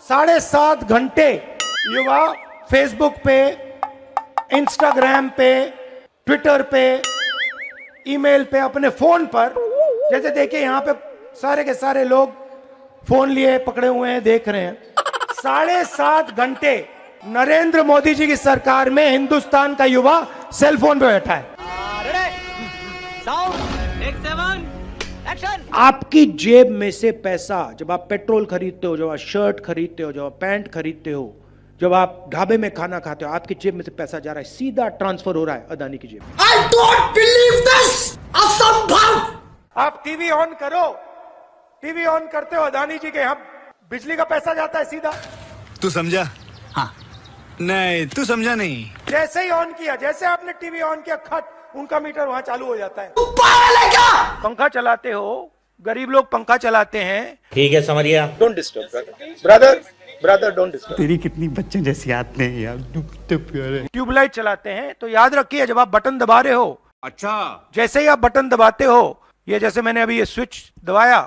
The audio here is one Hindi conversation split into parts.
7.5 घंटे युवा फेसबुक पे, इंस्टाग्राम पे, ट्विटर पे, ईमेल पे, अपने फोन पर, जैसे देखिए यहां पे सारे के सारे लोग फोन लिए पकड़े हुए हैं, देख रहे हैं। 7.5 घंटे नरेंद्र मोदी जी की सरकार में हिंदुस्तान का युवा सेल फोन पे बैठा है। आपकी जेब में से पैसा, जब आप पेट्रोल खरीदते हो, जब आप शर्ट खरीदते हो, जब आप पैंट खरीदते हो, जब आप ढाबे में खाना खाते हो, आपकी जेब में से पैसा जा रहा है, सीधा ट्रांसफर हो रहा है अदानी की जेब में। I don't believe this! असंभव! आप टीवी ऑन करो, टीवी ऑन करते हो, अदानी जी के यहां बिजली का पैसा जाता है सीधा। तू समझा? हाँ। नहीं, तू समझा नहीं। जैसे ही ऑन किया, जैसे आपने टीवी ऑन किया, खट उनका मीटर वहां चालू हो जाता है। पागल है क्या? पंखा चलाते हो, गरीब लोग पंखा चलाते हैं। ठीक है, समझ गया। Don't disturb brother don't disturb. तेरी कितनी बच्चे जैसी आदतें हैं यार, तो प्यार है। ट्यूबलाइट चलाते हैं, तो याद रखिए जब आप बटन दबा रहे हो, अच्छा, जैसे ही आप बटन दबाते हो, ये जैसे मैंने अभी ये स्विच दबाया,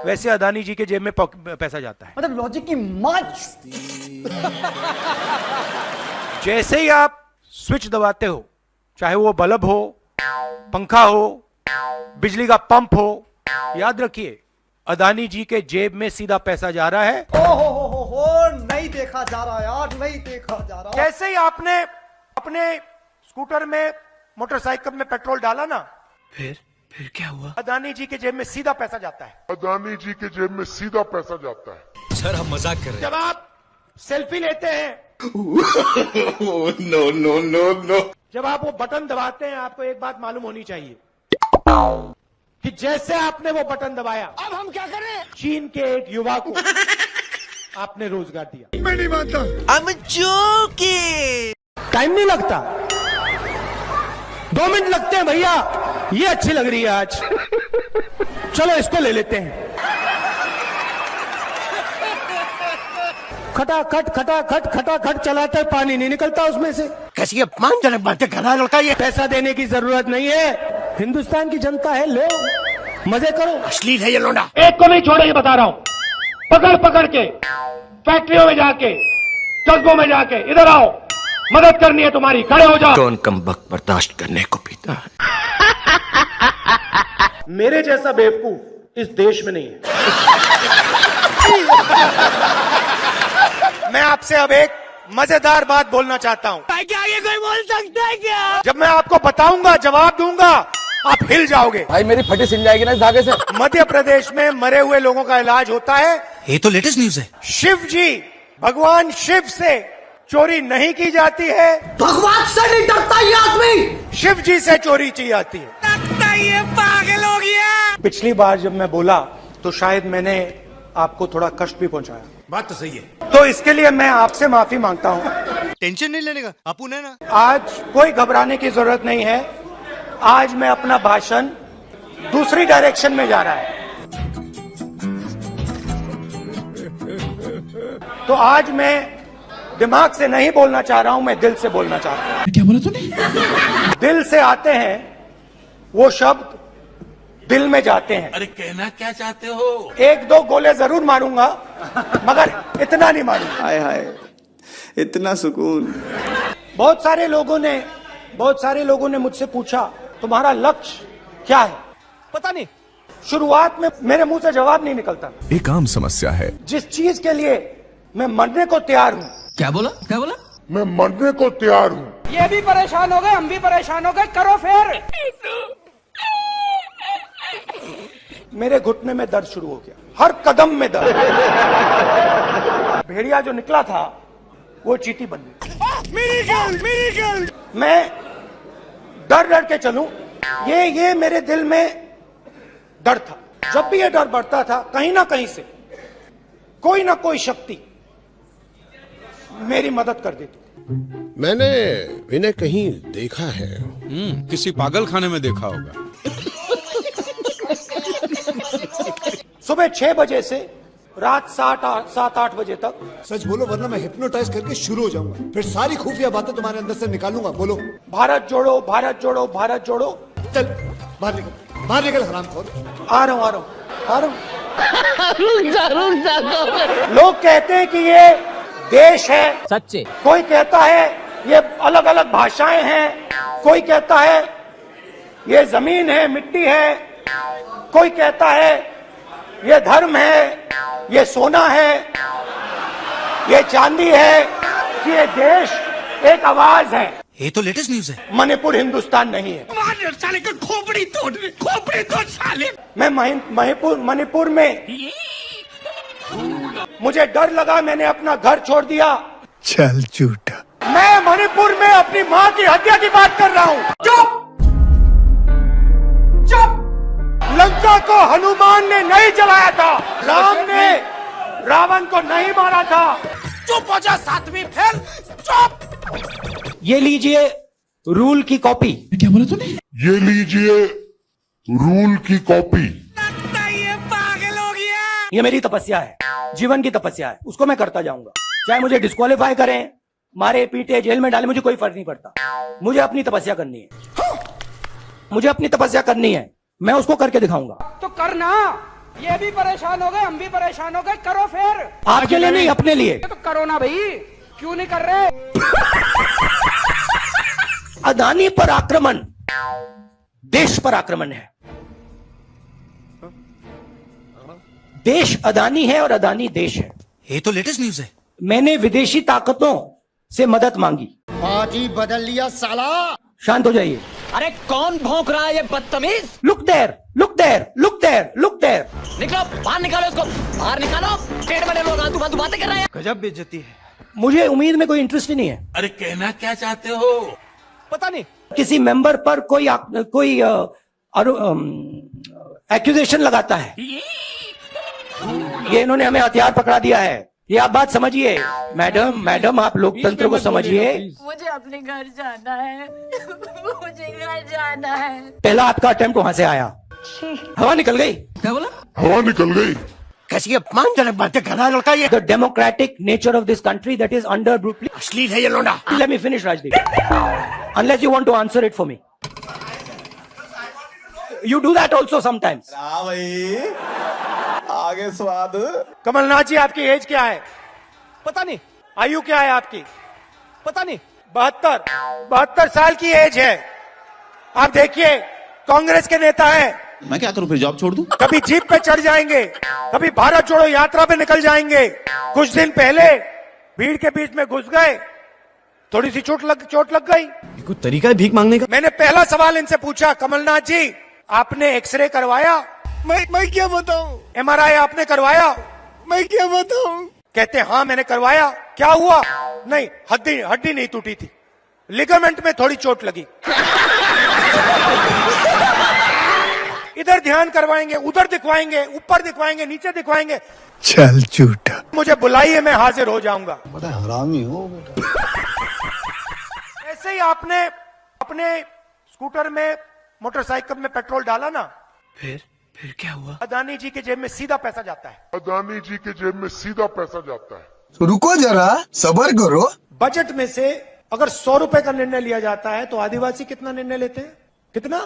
वैसे अदानी जी के जेब में पैसा जाता है। मतलब लॉजिक की माच। जैसे ही आप स्विच दबाते हो, चाहे वो बल्ब हो, पंखा हो, बिजली का पंप हो, याद रखिए अदानी जी के जेब में सीधा पैसा जा रहा है। हो नहीं देखा जा रहा यार, नहीं देखा जा रहा। जैसे ही आपने अपने स्कूटर में, मोटरसाइकिल में पेट्रोल डाला ना, फिर क्या हुआ? अदानी जी के जेब में सीधा पैसा जाता है। अदानी जी के जेब में सीधा पैसा जाता है। सर हम मजाक कर रहे हैं। जब आप सेल्फी लेते हैं, नो नो नो नो, जब आप वो बटन दबाते हैं, आपको एक बात मालूम होनी चाहिए कि जैसे आपने वो बटन दबाया, अब हम क्या करें? चीन के एक युवा को आपने रोजगार दिया। मैं नहीं मानता। टाइम नहीं लगता, 2 मिनट लगते हैं भैया। ये अच्छी लग रही है आज, चलो इसको ले लेते हैं। खटाखट चलाते, पानी नहीं निकलता उसमें से। कैसी अपमानजनक बातें कर रहा है लड़का ये। पैसा देने की जरूरत नहीं है, हिंदुस्तान की जनता है, लो मजे करो। अश्लील है ये लोंडा। एक को नहीं छोड़ेंगे, बता रहा हूं। पकड़ के फैक्ट्रियों में जाके, कस्बों में जाके, इधर आओ, मदद करनी है तुम्हारी, खड़े हो जाओ। कौन कमबख्त बर्दाश्त करने को पीता है? मेरे जैसा बेवकूफ इस देश में नहीं है। मैं आपसे अब एक मजेदार बात बोलना चाहता हूं। क्या आगे कोई बोल सकता है क्या? जब मैं आपको बताऊंगा, जवाब दूंगा, आप हिल जाओगे। भाई मेरी फटी सिल जाएगी ना इस धागे से। मध्य प्रदेश में मरे हुए लोगों का इलाज होता है। ये तो लेटेस्ट न्यूज है। शिव जी, भगवान शिव से चोरी नहीं की जाती है, भगवान से नहीं डरता ये आदमी। शिव जी से चोरी की जाती है। लगता ये पागल हो गया। पिछली बार जब मैं बोला तो शायद मैंने आपको थोड़ा कष्ट भी पहुंचाया। बात तो सही है। तो इसके लिए मैं आपसे माफी मांगता हूं। टेंशन नहीं लेने का, अपुन है ना। आज कोई घबराने की जरूरत नहीं है। आज मैं अपना भाषण दूसरी डायरेक्शन में जा रहा है। तो आज मैं दिमाग से नहीं बोलना चाह रहा हूं, मैं दिल से बोलना चाह रहा हूं। क्या बोला तूने? दिल से आते हैं वो शब्द, दिल में जाते हैं। अरे कहना क्या चाहते हो? 1-2 गोले जरूर मारूंगा, मगर इतना नहीं मारूंगा। हाय हाय, इतना सुकून। बहुत सारे लोगों ने मुझसे पूछा, तुम्हारा लक्ष्य क्या है? पता नहीं। शुरुआत में मेरे मुंह से जवाब नहीं निकलता। एक आम समस्या है। जिस चीज के लिए मैं मरने को तैयार हूं, क्या बोला? मैं मरने को तैयार हूँ। ये भी परेशान हो गए, हम भी परेशान हो गए, करो फिर। मेरे घुटने में दर्द शुरू हो गया, हर कदम में दर्द। भेड़िया जो निकला था वो चींटी बन गई। मिरेकल। मैं डर के चलूं, ये मेरे दिल में डर था। जब भी ये डर बढ़ता था, कहीं ना कहीं से कोई ना कोई शक्ति मेरी मदद कर देती। मैंने इन्हें कहीं देखा है। किसी पागल खाने में देखा होगा। सुबह 6 बजे से रात 7-8 बजे तक। सच बोलो वरना मैं हिप्नोटाइज करके शुरू हो जाऊंगा, फिर सारी खुफिया बातें तुम्हारे अंदर से निकालूंगा। बोलो। भारत जोड़ो, भारत जोड़ो, भारत जोड़ो। चल बाहर निकल हरामखोर। आ रहा हूं लोग कहते हैं कि ये देश है, सच्चे कोई कहता है ये अलग अलग भाषाएं हैं, कोई कहता है ये जमीन है, मिट्टी है, कोई कहता है ये धर्म है, ये सोना है, ये चांदी है, कि ये देश एक आवाज है। ये तो लेटेस्ट न्यूज है। मणिपुर हिंदुस्तान नहीं है। साले का खोपड़ी तोड़ साले। मैं मणिपुर में मुझे डर लगा, मैंने अपना घर छोड़ दिया। चल झूठा। मैं मणिपुर में अपनी माँ की हत्या की बात कर रहा हूँ। चुप चुप। लंका को हनुमान ने नहीं जलाया था, राम ने रावण को नहीं मारा था। चुप हो जा सातवीं फेल। चुप। ये लीजिए रूल की कॉपी। क्या बोला तूने? ये लीजिए रूल की कॉपी। ये पागल हो गया। ये मेरी तपस्या है, जीवन की तपस्या है, उसको मैं करता जाऊंगा। चाहे मुझे डिस्क्वालीफाई करें, मारे पीटे जेल में डाले, मुझे कोई फर्क नहीं पड़ता। मुझे अपनी तपस्या करनी है, मुझे अपनी तपस्या करनी है, मैं उसको करके दिखाऊंगा। तो करना, ये भी परेशान हो गए, हम भी परेशान हो गए, करो फिर। आपके लिए नहीं, अपने लिए। तो करो ना भाई, क्यों नहीं कर रहे? अदानी पर आक्रमण देश पर आक्रमण है। देश अदानी है और अदानी देश है। ये तो लेटेस्ट न्यूज है। मैंने विदेशी ताकतों से मदद मांगी। बाजी बदल लिया साला। शांत हो जाइए। अरे कौन भौंक रहा है ये बदतमीज? Look there, look there, look there, look there. निकलो बाहर, निकालो इसको बाहर, निकालो। पेट में लोग आतू बातें कर रहे हैं। गजब बेइज्जती है। मुझे उम्मीद में कोई इंटरेस्ट ही नहीं है। अरे कहना क्या चाहते हो? पता नहीं। किसी मेंबर पर कोई एक्यूजेशन लगाता है, ये इन्होंने हमें हथियार पकड़ा दिया है। ये आप बात समझिए मैडम आप लोकतंत्र को समझिए। मुझे अपने घर जाना है। मुझे घर जाना है। पहला आपका अटेम्प्ट वहां से आया, हवा निकल गई। क्या बोला? हवा निकल गई। कैसी अपमानजनक बातें कर रहा है लड़का ये। The democratic nature of this country that is under brutally. अश्लील है ये लोंडा। Let me finish Rajdeep, unless you want to answer it for me. You do that also sometimes. हाँ भाई, आगे स्वाद। कमलनाथ जी आपकी एज क्या है? पता नहीं। आयु क्या है आपकी? पता नहीं। 72 साल की एज है। आप देखिए कांग्रेस के नेता हैं, मैं क्या करूं फिर, जॉब छोड़ दूं? कभी जीप पे चढ़ जाएंगे, कभी भारत जोड़ो यात्रा पे निकल जाएंगे। कुछ दिन पहले भीड़ के बीच में घुस गए, थोड़ी सी चोट लग गई। कोई तरीका है भीख मांगने का? मैंने पहला सवाल इनसे पूछा, कमलनाथ जी आपने एक्सरे करवाया? मैं क्या बताऊं? MRI आपने करवाया? मैं क्या बताऊं? कहते हाँ मैंने करवाया। क्या हुआ? नहीं, हड्डी नहीं टूटी थी, लिगामेंट में थोड़ी चोट लगी। इधर ध्यान करवाएंगे, उधर दिखवाएंगे, ऊपर दिखवाएंगे, नीचे दिखवाएंगे। चल झूठा। मुझे बुलाइए, मैं हाजिर हो जाऊंगा। बड़ा हरामी हो बेटा। ऐसे ही आपने अपने स्कूटर में, मोटरसाइकिल में पेट्रोल डाला ना, फिर क्या हुआ? अदानी जी के जेब में सीधा पैसा जाता है। अदानी जी के जेब में सीधा पैसा जाता है। तो रुको जरा, सबर करो। बजट में से अगर 100 रुपए का निर्णय लिया जाता है तो आदिवासी कितना निर्णय लेते हैं? कितना?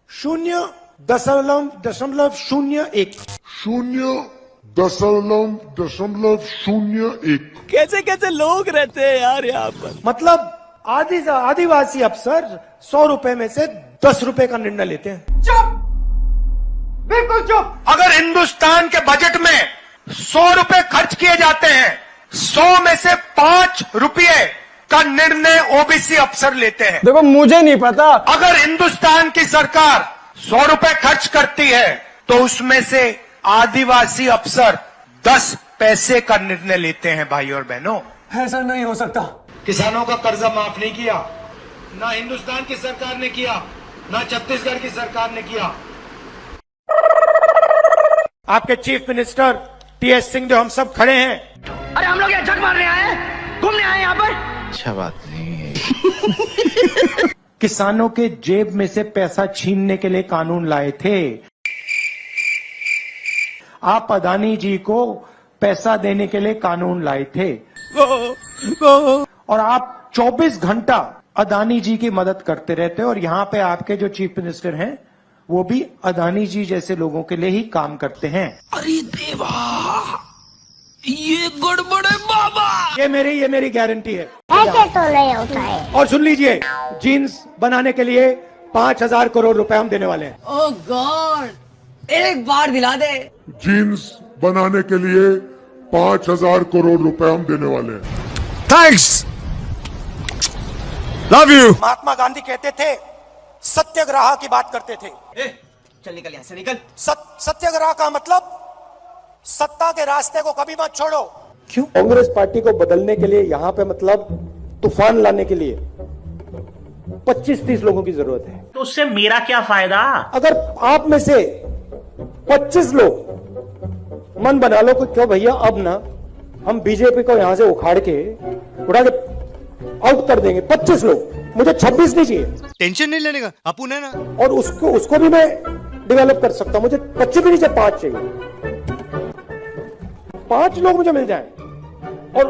0.01। 0.01। कैसे कैसे लोग रहते हैं यार यहाँ पर। मतलब आदिवासी अफसर 100 रुपए में से 10 रुपए का निर्णय लेते हैं। चुप, बिल्कुल चुप। अगर हिंदुस्तान के बजट में 100 रुपए खर्च किए जाते हैं, 100 में से 5 रुपये का निर्णय ओबीसी अफसर लेते हैं। देखो मुझे नहीं पता। अगर हिंदुस्तान की सरकार 100 रुपए खर्च करती है तो उसमें से आदिवासी अफसर 10 पैसे का निर्णय लेते हैं। भाई और बहनों, ऐसा नहीं हो सकता। किसानों का कर्जा माफ नहीं किया, ना हिंदुस्तान की सरकार ने किया, ना छत्तीसगढ़ की सरकार ने किया। आपके चीफ मिनिस्टर TS सिंहदेव, हम सब खड़े हैं। अरे हम लोग यहाँ जग मारने आए हैं, घूमने आए हैं यहाँ पर। अच्छा बात नहीं। किसानों के जेब में से पैसा छीनने के लिए कानून लाए थे। आप अदानी जी को पैसा देने के लिए कानून लाए थे और आप 24 घंटा अदानी जी की मदद करते रहते हो। और यहां पे आपके जो चीफ मिनिस्टर हैं वो भी अदानी जी जैसे लोगों के लिए ही काम करते हैं। अरे देवा, ये गड़बड़ है बाबा। ये मेरी गारंटी है। ऐसे तो नहीं होता है। और सुन लीजिए, जीन्स बनाने के लिए 5,000 करोड़ रुपए हम देने वाले हैं। ओह गॉड, एक बार दिला दे। जीन्स बनाने के लिए 5,000 करोड़ रुपए हम देने वाले हैं। Thanks, love you. Mahatma Gandhi कहते थे, सत्याग्रह की बात करते थे। चल निकल यहाँ से, निकल। सत्याग्रह का मतलब सत्ता के रास्ते को कभी मत छोड़ो। क्यों? कांग्रेस पार्टी को बदलने के लिए यहाँ पे मतलब तूफान लाने के लिए 25-30 लोगों की जरूरत है। तो उससे मेरा क्या फायदा? अगर आप में से 25 लोग मन बना लो कि क्यों भैया अब ना हम बीजेपी को यहां से उड़ा के आउट कर देंगे, 25 लोग, मुझे 26 नहीं चाहिए। टेंशन नहीं लेने का, अपुन है ना। और उसको भी मैं डेवलप कर सकता हूं, मुझे 25 भी नहीं चाहिए, 5 चाहिए। 5 लोग मुझे मिल जाएं और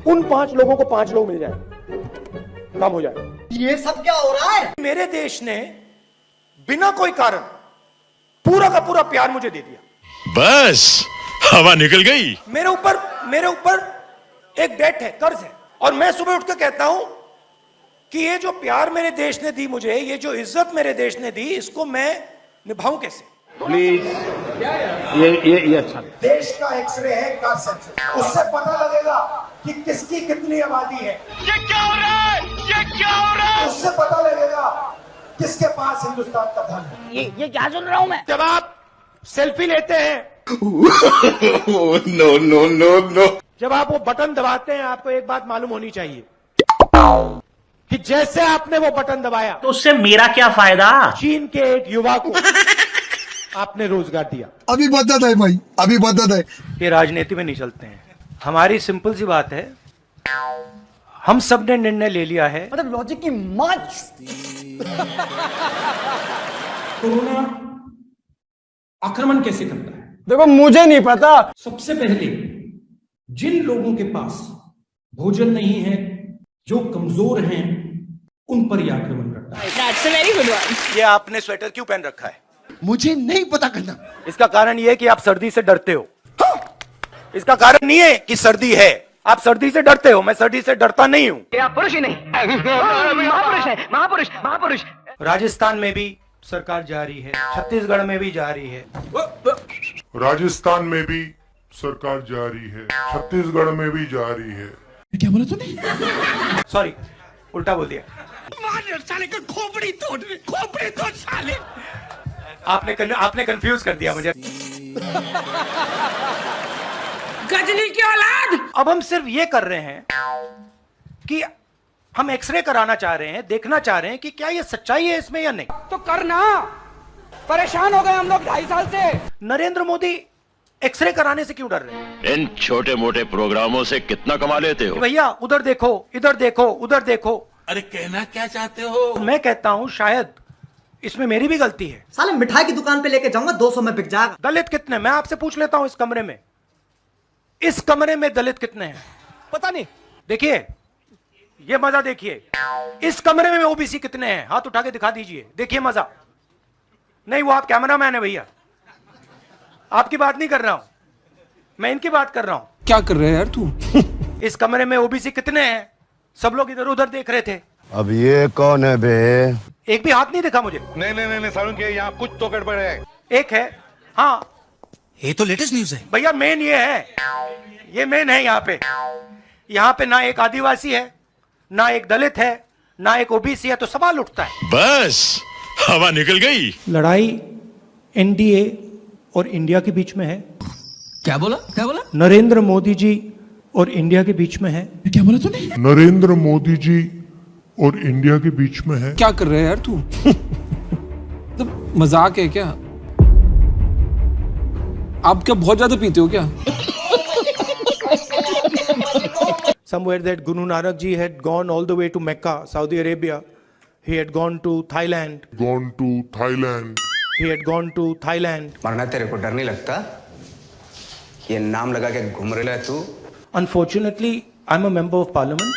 उन 5 लोगों को 5 लोग मिल जाएं, काम हो जाए। ये सब क्या हो रहा है? मेरे देश ने बिना कोई कारण पूरा का पूरा प्यार मुझे दे दिया। बस हवा निकल गई। मेरे ऊपर एक डेट है, कर्ज है, और मैं सुबह उठ के कहता हूं कि ये जो प्यार मेरे देश ने दी मुझे, ये जो इज्जत मेरे देश ने दी, इसको मैं निभाऊं कैसे? प्लीज, ये अच्छा। देश का एक्सरे है, का सेंसस, उससे पता लगेगा कि किसकी कितनी आबादी है। ये क्या हो रहा है? ये क्या हो रहा है? उससे पता लगेगा किसके पास हिंदुस्तान का धन है। ये क्या सुन रहा हूं मैं? जब आप सेल्फी लेते हैं, नो नो नो नो, जब आप वो बटन दबाते हैं, आपको एक बात मालूम होनी चाहिए कि जैसे आपने वो बटन दबाया, तो उससे मेरा क्या फायदा? चीन के एक युवा को आपने रोजगार दिया। अभी बदत है भाई, अभी बदत है। ये राजनीति में नहीं चलते हैं। हमारी सिंपल सी बात है, हम सब ने निर्णय ले लिया है। मतलब लॉजिक की माच। कोरोना आक्रमण कैसे करता है? देखो मुझे नहीं पता। सबसे पहले जिन लोगों के पास भोजन नहीं है, जो कमजोर हैं, उन पर यह आक्रमण करता है। That's a very good one. ये आपने स्वेटर क्यों पहन रखा है? मुझे नहीं पता करना। इसका कारण ये है कि आप सर्दी से डरते हो। इसका कारण नहीं है कि सर्दी है, आप सर्दी से डरते हो। मैं सर्दी से डरता नहीं हूं। ये आप पुरुष ही नहीं, महापुरुष है, महापुरुष। राजस्थान में भी सरकार जा रही है, छत्तीसगढ़ में भी जा रही है। राजस्थान में भी सरकार जा रही है, छत्तीसगढ़ में भी जा रही है। क्या बोला तूने? सॉरी, उल्टा बोल दिया। साले का खोपड़ी तोड़ साले। आपने कंफ्यूज कर दिया मुझे। गजनी की औलाद। अब हम सिर्फ ये कर रहे हैं कि हम एक्सरे कराना चाह रहे हैं, देखना चाह रहे हैं कि क्या ये सच्चाई है इसमें या नहीं। तो करना, परेशान हो गए हम लोग 2.5 साल से। नरेंद्र मोदी एक्सरे कराने से क्यों डर रहे हैं? इन छोटे मोटे प्रोग्रामों से कितना कमा लेते हो? भैया उधर देखो, इधर देखो, उधर देखो। अरे कहना क्या चाहते हो? मैं कहता हूं शायद इसमें मेरी भी गलती है। साले मिठाई की दुकान पे लेके जाऊंगा, 200 में बिक जाएगा। दलित कितने? मैं आपसे पूछ लेता हूं, इस कमरे में दलित कितने हैं? पता नहीं। देखिए, ये मजा देखिए। इस कमरे में ओबीसी कितने हैं? हाथ उठा के दिखा दीजिए, देखिए मजा। नहीं, वो आप कैमरामैन है भैया, आपकी बात नहीं कर रहा हूं, मैं इनकी बात कर रहा हूं। क्या कर रहे हैं यार तू? इस कमरे में ओबीसी कितने हैं? सब लोग इधर उधर देख रहे थे। अब ये कौन है बे? एक भी हाथ नहीं दिखा मुझे। नहीं सारुण के यहाँ कुछ तो गड़बड़ है। एक है, हाँ ये तो लेटेस्ट न्यूज है भैया, मेन ये है, ये मेन है। यहाँ पे ना एक आदिवासी है, ना एक दलित है, ना एक ओबीसी है, तो सवाल उठता है। बस हवा निकल गई। लड़ाई एनडीए और इंडिया के बीच में है। क्या बोला? नरेंद्र मोदी जी और इंडिया के बीच में है। क्या बोला तूने? नरेंद्र मोदी जी और इंडिया के बीच में है। क्या कर रहे हैं यार तू? तो मजाक है क्या? आप क्या बहुत ज्यादा पीते हो क्या? Somewhere that Guru Nanak ji had gone all the way to Mecca, Saudi Arabia. He had gone to Thailand. He had gone to Thailand. मरना तेरे को डर नहीं लगता? ये नाम लगा के घूम रहा है तू? Unfortunately, I'm a member of parliament.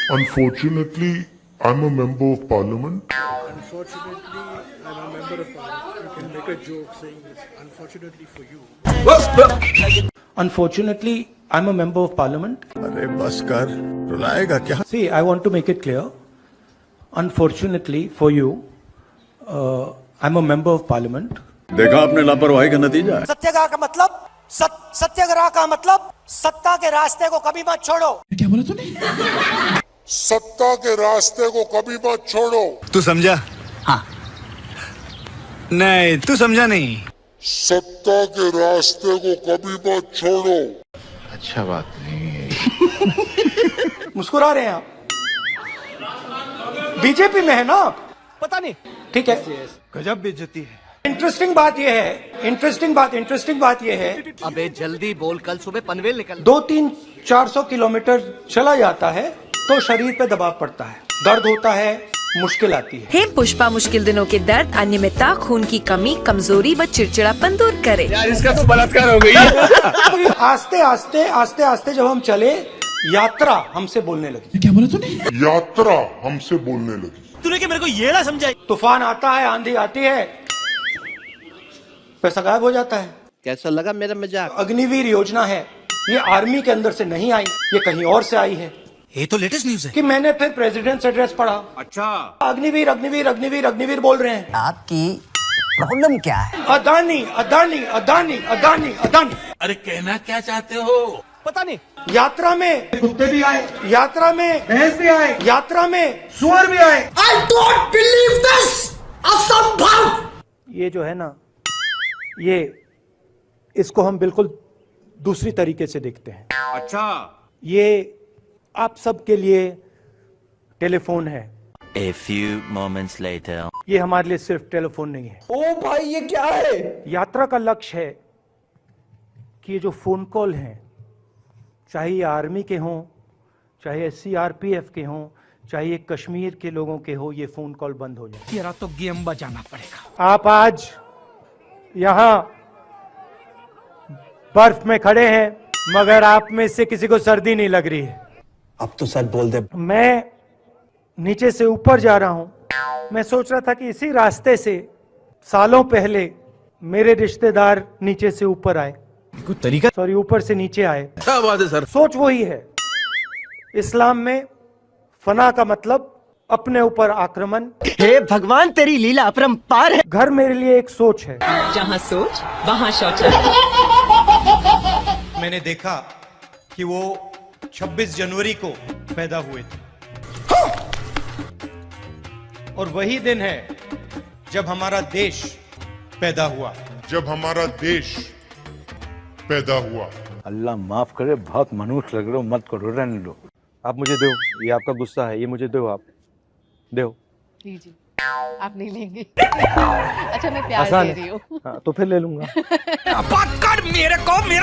Unfortunately, I'm a member of parliament. अरे बस कर, रुलाएगा क्या? See, I want to make it clear. Unfortunately for you, I'm a member of parliament. देखा आपने लापरवाही का नतीजा। सत्याग्रह का मतलब सत्याग्रह का मतलब सत्ता के रास्ते को कभी मत छोड़ो। क्या बोला तूने? सत्ता के रास्ते को कभी मत छोड़ो। तू समझा? हाँ। नहीं, तू समझा नहीं। सत्ता के रास्ते को कभी मत छोड़ो। अच्छा बात नहीं है। मुस्कुरा रहे हैं आप? बीजेपी में है ना आप? पता नहीं। ठीक है। गजब बेइज्जती है। इंटरेस्टिंग बात यह है अबे जल्दी बोल, कल सुबह पनवेल निकल। 200-400 किलोमीटर चला जाता है तो शरीर पे दबाव पड़ता है, दर्द होता है, मुश्किल आती है। हे पुष्पा मुश्किल दिनों के दर्द, अनियमितता, खून की कमी, कमजोरी व चिड़चिड़ापन दूर करे। यार इसका तो बलात्कार हो गई। आस्ते आस्ते जब हम चले, यात्रा हमसे बोलने लगी। क्या बोला तूने? यात्रा हमसे बोलने लगी। तूने क्या मेरे को ये ना समझाई? तूफान आता है, आंधी आती है, पैसा गायब हो जाता है। कैसा लगा मेरा मजाक? अग्निवीर योजना है, ये आर्मी के अंदर से नहीं आई, ये कहीं और से आई है। ये तो लेटेस्ट न्यूज है कि मैंने फिर प्रेसिडेंट्स एड्रेस पढ़ा। अच्छा। अग्निवीर अग्निवीर अग्निवीर अग्निवीर बोल रहे हैं। आपकी प्रॉब्लम क्या है? अदानी अदानी अदानी अदानी अदानी। अरे कहना क्या चाहते हो? पता नहीं। यात्रा में कुत्ते भी आए, यात्रा में भैंस भी आए, यात्रा में सुअर भी आए। I don't believe this! असंभव! ये जो है ना, ये इसको हम बिल्कुल दूसरी तरीके से देखते हैं। अच्छा। ये आप सबके लिए टेलीफोन है। A few moments later. ये हमारे लिए सिर्फ टेलीफोन नहीं है। ओ भाई ये क्या है? यात्रा का लक्ष्य है कि ये जो फोन कॉल हैं, चाहे ये आर्मी के हों, चाहे CRPF के हों, चाहे ये कश्मीर के लोगों के हो, ये फोन कॉल बंद हो जाए। तेरा तो गेम बजाना पड़ेगा। आप आज यहां बर्फ में खड़े हैं, मगर आप में से किसी को सर्दी नहीं लग रही है। अब तो सच बोल दे। मैं नीचे से ऊपर जा रहा हूं। मैं सोच रहा था कि इसी रास्ते से सालों पहले मेरे रिश्तेदार नीचे से ऊपर आए, कोई तरीका? सॉरी, ऊपर से नीचे आए। क्या बात है सर? सोच वही है। इस्लाम में फना का मतलब अपने ऊपर आक्रमण। हे भगवान तेरी लीला अपरंपार है। घर मेरे लिए एक सोच है। जहाँ सोच वहाँ शौचालय। मैंने देखा कि वो 26 जनवरी को पैदा हुए थे, और वही दिन है जब हमारा देश पैदा हुआ। जब हमारा देश पैदा हुआ। अल्लाह माफ करे, बहुत मनुष्य लग रहे हो, मत करो, रहने लो। आप मुझे दो, ये आपका गुस्सा है, ये मुझे दो, आप दो। जी आप नहीं लेंगे? अच्छा मैं प्यार दे रही हूँ। हाँ, तो फिर ले लूंगा। बात कर, मेरे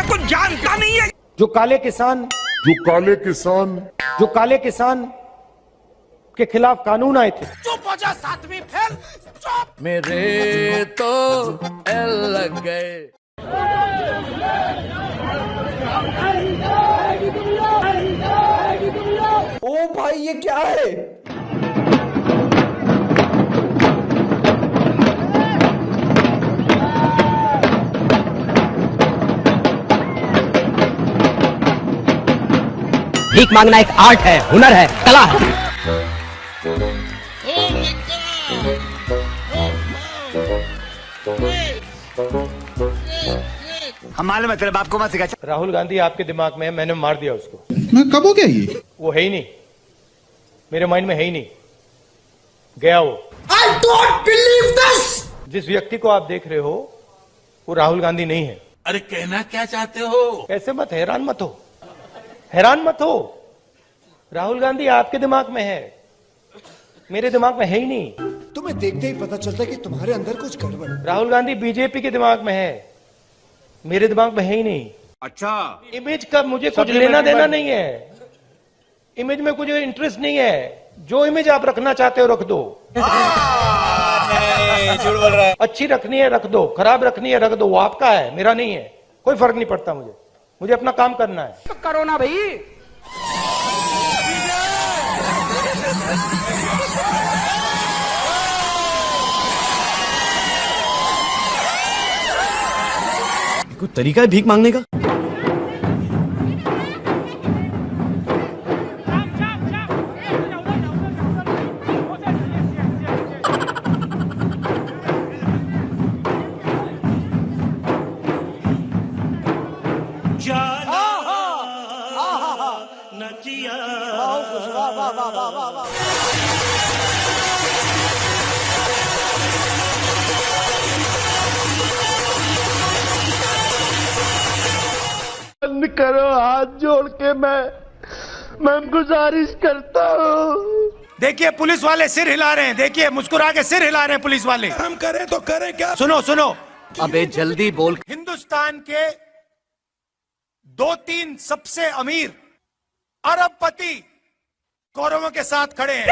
को जानता नहीं है। जो काले किसान के खिलाफ कानून आए थे, चुप हो जा, 7वीं फेल। चुप। मेरे तो एल लग गए। ओ भाई ये क्या है? भीख मांगना एक आर्ट है, हुनर है, कला है। हमारे में तेरे बाप को मत सिखा। राहुल गांधी आपके दिमाग में है, मैंने मार दिया उसको। मैं कब हो गया ये? वो है ही नहीं, मेरे माइंड में है ही नहीं, गया वो। I don't believe this! जिस व्यक्ति को आप देख रहे हो वो राहुल गांधी नहीं है। अरे कहना क्या चाहते हो? ऐसे मत, हैरान मत हो, हैरान मत हो। राहुल गांधी आपके दिमाग में है, मेरे दिमाग में है ही नहीं। तुम्हें देखते ही पता चलता है कि तुम्हारे अंदर कुछ गड़बड़ है। राहुल गांधी बीजेपी के दिमाग में है, मेरे दिमाग में है ही नहीं। अच्छा। इमेज का मुझे कुछ लेना देना नहीं है, इमेज में कुछ इंटरेस्ट नहीं है। जो इमेज आप रखना चाहते हो रख दो। झूठ बोल रहा है। अच्छी रखनी है रख दो, खराब रखनी है रख दो, वो आपका है, मेरा नहीं है। कोई फर्क नहीं पड़ता मुझे अपना काम करना है। तो करो ना भाई। कोई तरीका है भीख मांगने का? बंद करो, हाथ जोड़ के मैं गुजारिश करता हूँ। देखिए पुलिस वाले सिर हिला रहे हैं, देखिए मुस्कुरा के सिर हिला रहे हैं पुलिस वाले। हम करें तो करें क्या? सुनो सुनो, अबे जल्दी बोल। हिंदुस्तान के 2-3 सबसे अमीर अरबपति कौरवों के साथ खड़े हैं।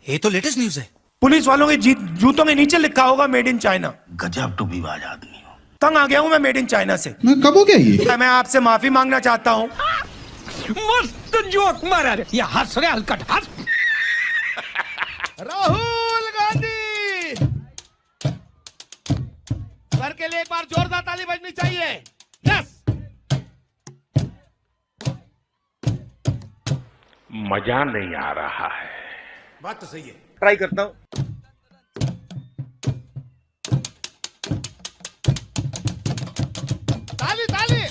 ये तो लेटेस्ट न्यूज है। पुलिस वालों के जूतों के नीचे लिखा होगा मेड इन चाइना। गजब टूबीबाज आदमी हो। तंग आ गया हूं मैं मेड इन चाइना से। मैं कब हो गया ये? मैं आपसे माफी मांगना चाहता हूं। मस्त जोक मारा रे, ये हंस रहे हलकट हंस। राहुल गांधी सर के लिए एक बार जोरदार ताली बजनी चाहिए। यस। मजा नहीं आ रहा है। बात तो सही है। ट्राई करता हूं। ताली ताली,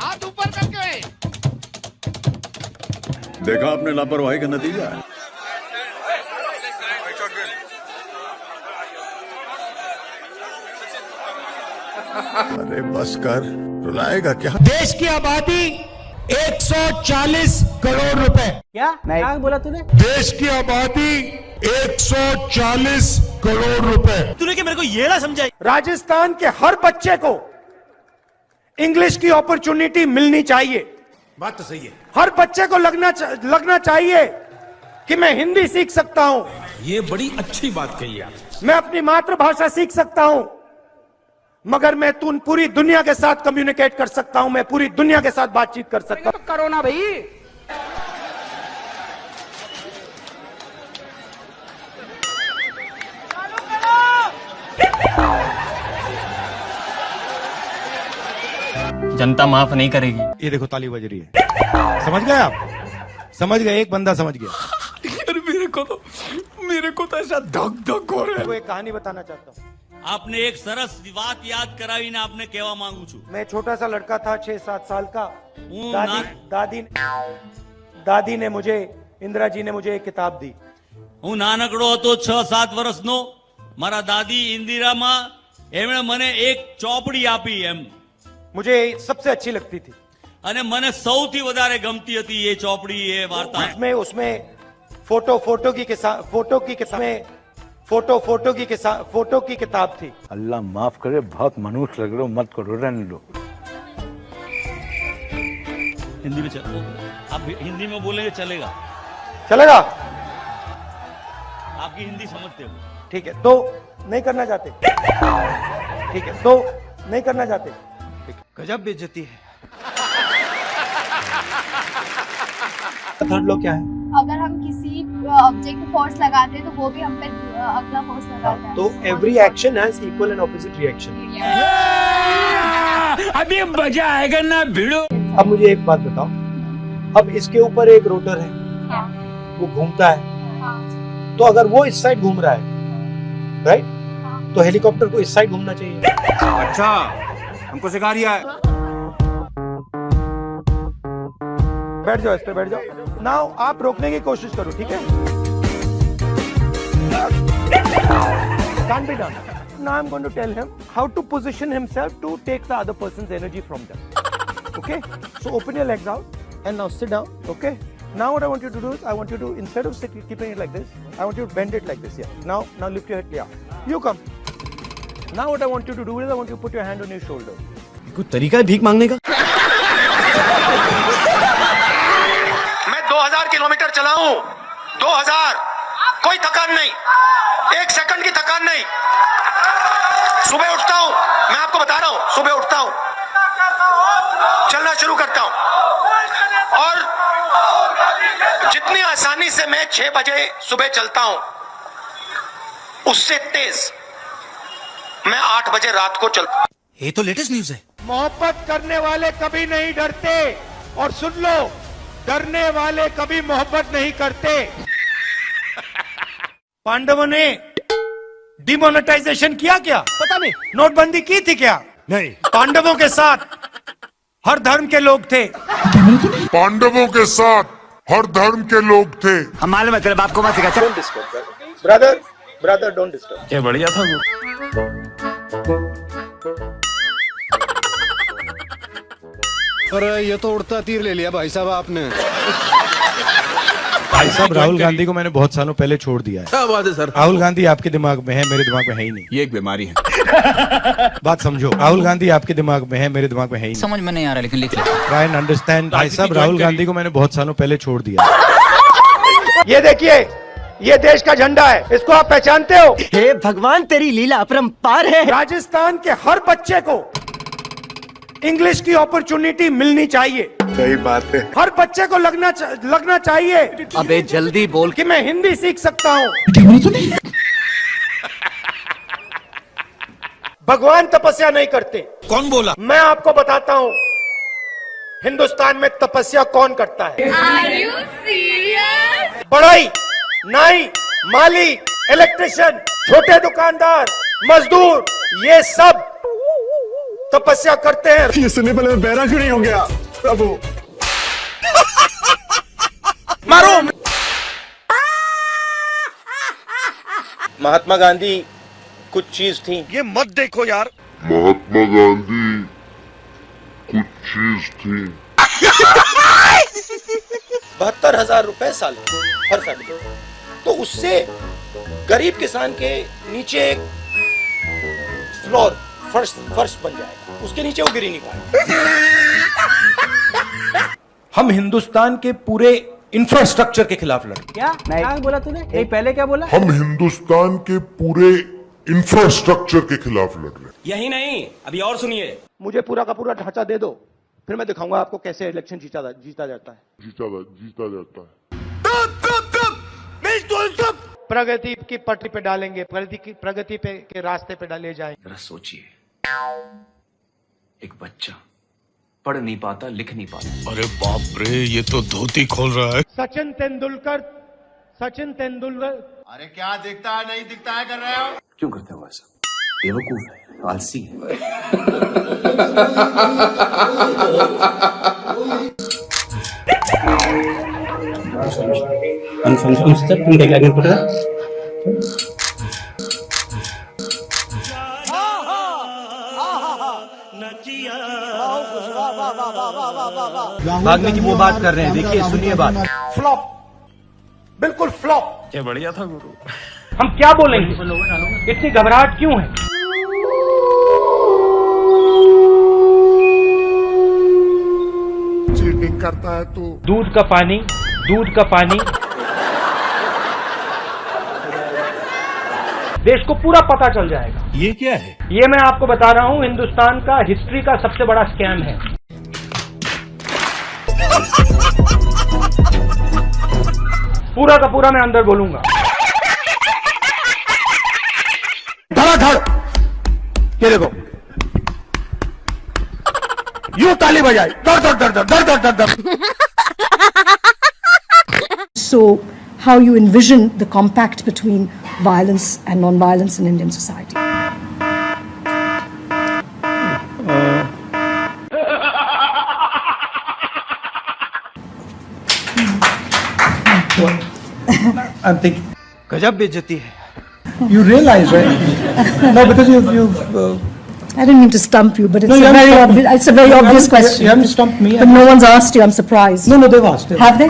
हाथ ऊपर करके। देखा आपने लापरवाही का नतीजा है। अरे बस कर, रुलाएगा क्या? देश की आबादी 140 करोड़ रुपए। क्या बोला तूने? देश की आबादी 140 करोड़ रुपए। तूने कि मेरे को ये ना समझाई। राजस्थान के हर बच्चे को इंग्लिश की अपॉर्चुनिटी मिलनी चाहिए। बात तो सही है। हर बच्चे को लगना चाहिए कि मैं हिंदी सीख सकता हूं, ये बड़ी अच्छी बात कही आप। मैं अपनी मातृभाषा सीख सकता हूं, मगर मैं पूरी दुनिया के साथ कम्युनिकेट कर सकता हूं, मैं पूरी दुनिया के साथ बातचीत कर सकता हूं। करो ना भाई। जनता माफ नहीं करेगी। ये देखो ताली बज रही है। समझ गए आप? समझ गए? एक बंदा समझ गया। अरे मेरे को तो ऐसा धक धक हो रहा है। वो एक कहानी बताना चाहता हूँ। आपने एक सरस बात याद करावी ने आपने केवा मांगू छू। मैं छोटा सा लड़का था 6-7 साल का। दादी ने मुझे, इंदिरा जी ने मुझे एक किताब दी। હું નાનકડો હતો 6-7 વર્ષનો, મારા દાદી ઇન્દિરામાં એમણે મને એક ચોપડી આપી એમ, मुझे सबसे अच्छी लगती थी। અને મને સૌથી વધારે ગમતી હતી એ ચોપડી, એ વાર્તા। उसमें फोटो की किताब थी। अल्लाह माफ करे, बहुत मनुष्य लग रहे हो, मत करो, रहने दो। हिंदी में चलो, आप हिंदी में बोलेंगे चलेगा? चलेगा? आपकी हिंदी समझते हो? ठीक है, तो नहीं करना चाहते? ठीक है, तो नहीं करना चाहते? गजब बेइज्जती है। थर्ड लो क्या है? अगर हम किसी ऑब्जेक्ट पे फोर्स लगाते हैं तो वो भी हम पे अगला फोर्स लगाता है। तो every action has equal and opposite reaction. अभी मजा आएगा ना भिड़ो। अब मुझे एक बात बताओ, अब इसके ऊपर एक रोटर है, हाँ। वो घूमता है, हाँ। तो अगर वो इस साइड घूम रहा है, राइट, हाँ। तो हेलीकॉप्टर को इस साइड घूमना चाहिए। अच्छा, हमको सिखा रिया है। बैठ जाओ, इस पे बैठ जाओ। नाउ आप रोकने की कोशिश करो, ठीक है? Can't be done. Now I'm going to tell him how to position himself to take the other person's energy from them. Okay? So open your legs out and now sit down. Okay? Now what I want you to do is, I want you to, instead of keeping it like this, I want you to bend it like this. Yeah. Now lift your head. Yeah. You come. Now what I want you to do is, I want you to put your hand on your shoulder. कोई तरीका है भीख मांगने का? मैं 2000 किलोमीटर चलाऊं, 2000, कोई थकान नहीं, 1 सेकंड की थकान नहीं। सुबह उठता हूं, मैं आपको बता रहा हूं, सुबह उठता हूं, चलना शुरू करता हूं, और जितनी आसानी से मैं 6 बजे सुबह चलता हूं, उससे तेज मैं 8 बजे रात को चलता। ये तो लेटेस्ट न्यूज है। मोहब्बत करने वाले कभी नहीं डरते, और सुन लो, डरने वाले कभी मोहब्बत नहीं करते। पांडवों ने डिमोनेटाइजेशन किया क्या? पता नहीं। नोटबंदी की थी क्या? नहीं। पांडवों के साथ हर धर्म के लोग थे। पांडवों के साथ हर धर्म के लोग थे। हम मालूम है तेरे बाप को मत सिखा। Brother don't disturb. क्या बढ़िया था वो। पर ये तो उड़ता तीर ले लिया भाई साहब आपने। भाई साहब, राहुल गांधी को मैंने बहुत सालों पहले छोड़ दिया है। क्या बात है सर? राहुल गांधी आपके दिमाग में है, मेरे दिमाग में है ही नहीं। ये एक बीमारी है। बात समझो, राहुल गांधी आपके दिमाग में है, मेरे दिमाग में है ही नहीं। समझ में नहीं आ रहा, लेकिन लिख ले। Try and understand. भाई साहब, राहुल गांधी को मैंने बहुत सालों पहले छोड़ दिया है। ये देखिए, ये देश का झंडा है, इसको आप पहचानते हो? हे भगवान, तेरी लीला अपरंपार है। राजस्थान के हर बच्चे को इंग्लिश की अपॉर्चुनिटी मिलनी चाहिए। सही बात है। हर बच्चे को लगना चाहिए अबे जल्दी बोल। कि मैं हिंदी सीख सकता हूँ। भगवान तपस्या नहीं करते। कौन बोला? मैं आपको बताता हूँ हिंदुस्तान में तपस्या कौन करता है। Are you serious? बढ़ई, नाई, माली, इलेक्ट्रिशियन, छोटे दुकानदार, मजदूर, ये सब तपस्या करते हैं। ये सुनने पहले मैं बहरा क्यों नहीं हो गया प्रभु। मारो। महात्मा गांधी कुछ चीज थी। ये मत देखो यार। महात्मा गांधी कुछ चीज थी। 72,000 रुपए साल हर साल। तो उससे गरीब किसान के नीचे एक फ्लोर फर्श बन जाएगा, उसके नीचे वो गिर ही नहीं पाएगा। हम हिंदुस्तान के पूरे इंफ्रास्ट्रक्चर के खिलाफ लड़े। क्या बोला तूने? नहीं, पहले क्या बोला? हम हिंदुस्तान के पूरे इंफ्रास्ट्रक्चर के खिलाफ लड़ रहे हैं। यही नहीं, अभी और सुनिए। मुझे पूरा का पूरा ढांचा दे दो, फिर मैं दिखाऊंगा आपको कैसे इलेक्शन जीता जाता है। जीता जाता है। प्रगति की पटरी पे डालेंगे, प्रगति पे के रास्ते पे डाले जाएंगे। जरा सोचिए, एक बच्चा पढ़ नहीं पाता, लिख नहीं पाता। अरे बाप रे, ये तो धोती खोल रहा है। सचिन तेंदुलकर। अरे क्या दिखता है नहीं दिखता है कर रहे हो? क्यों करते हो ऐसा? बेवकूफ है, आलसी है। भागने की वो बात कर रहे हैं, देखिए सुनिए बात। फ्लॉप, बिल्कुल फ्लॉप। क्या बढ़िया था गुरु। हम क्या बोलेंगे? इतनी घबराहट क्यों है? चीटिंग करता है तू। दूध का पानी, देश को पूरा पता चल जाएगा। ये क्या है? ये मैं आपको बता रहा हूं, हिंदुस्तान का हिस्ट्री का सबसे बड़ा स्कैम है। पूरा का पूरा मैं अंदर बोलूंगा। धड़ाधड़, ये देखो, यूं ताली बजाई, दर दर दर दर दर दर दर दर। So, how you envision the compact between violence and non-violence in Indian society? I'm thinking. गजब बेइज्जती है। You realize, right? No, because you've I didn't mean to stump you, but it's No, you a very haven't stumped obvious. It's a very obvious question. You haven't stumped me. But no one's asked you. I'm surprised. No, they've asked. Have they?